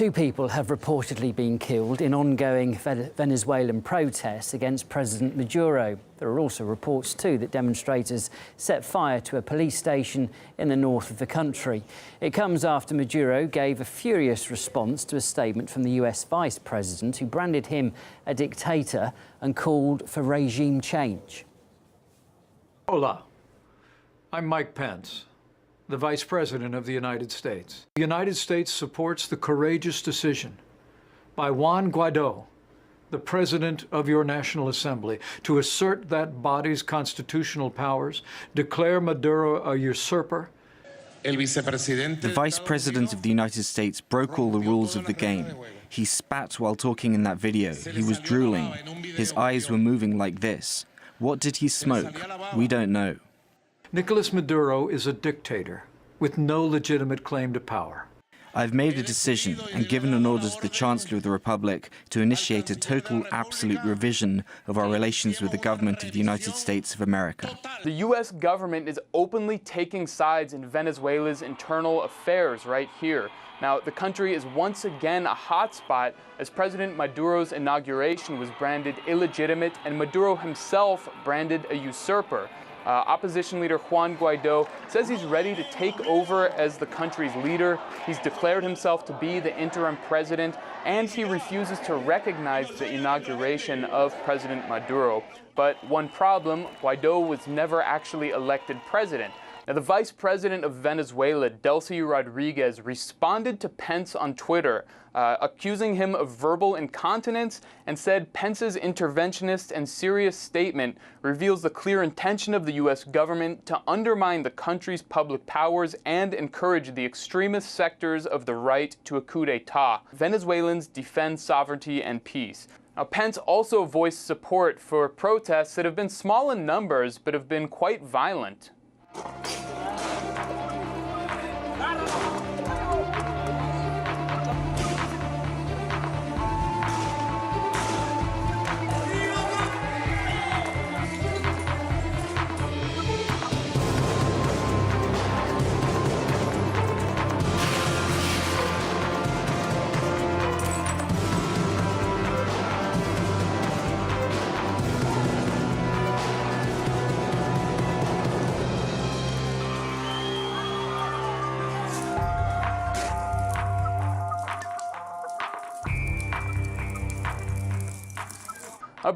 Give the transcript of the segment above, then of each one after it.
Two people have reportedly been killed in ongoing Venezuelan protests against President Maduro. There are also reports too that demonstrators set fire to a police station in the north of the country. It comes after Maduro gave a furious response to a statement from the US Vice President, who branded him a dictator and called for regime change. Hola, I'm Mike Pence, the Vice President of the United States. The United States supports the courageous decision by Juan Guaido, the President of your National Assembly, to assert that body's constitutional powers, declare Maduro a usurper. The Vice President of the United States broke all the rules of the game. He spat while talking in that video. He was drooling. His eyes were moving like this. What did he smoke? We don't know. Nicolas Maduro is a dictator with no legitimate claim to power. I've made a decision and given an order to the Chancellor of the Republic to initiate a total, absolute revision of our relations with the government of the United States of America. The U.S. government is openly taking sides in Venezuela's internal affairs right here. Now, the country is once again a hotspot as President Maduro's inauguration was branded illegitimate and Maduro himself branded a usurper. Opposition leader Juan Guaido says he's ready to take over as the country's leader. He's declared himself to be the interim president, and he refuses to recognize the inauguration of President Maduro. But one problem, Guaido was never actually elected president. Now, the vice president of Venezuela, Delcy Rodriguez, responded to Pence on Twitter, accusing him of verbal incontinence, and said Pence's interventionist and serious statement reveals the clear intention of the U.S. government to undermine the country's public powers and encourage the extremist sectors of the right to a coup d'etat. Venezuelans defend sovereignty and peace. Now, Pence also voiced support for protests that have been small in numbers but have been quite violent.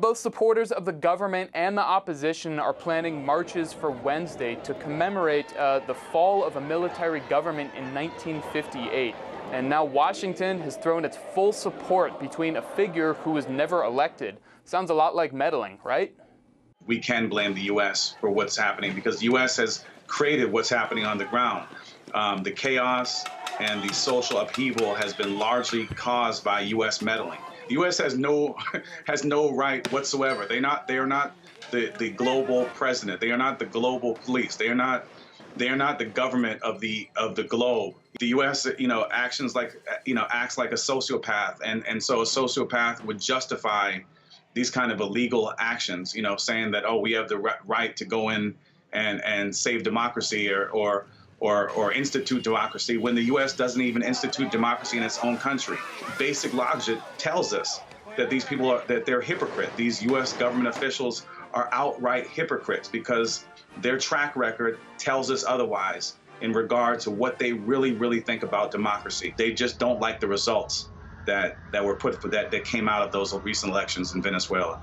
Both supporters of the government and the opposition are planning marches for Wednesday to commemorate the fall of a military government in 1958. And now Washington has thrown its full support between a figure who was never elected. Sounds a lot like meddling, right? We can blame the U.S. for what's happening because the U.S. has created what's happening on the ground. The chaos and the social upheaval has been largely caused by U.S. meddling. The U.S. has no right whatsoever. They are not the global president. They are not the global police. They are not the government of the globe. The U.S. acts like a sociopath, and so a sociopath would justify these kind of illegal actions. Saying that, oh, we have the right to go in and save democracy or institute democracy when the U.S. doesn't even institute democracy in its own country. Basic logic tells us that these people they're hypocrites. These U.S. government officials are outright hypocrites because their track record tells us otherwise in regard to what they really think about democracy. They just don't like the results that were that came out of those recent elections in Venezuela.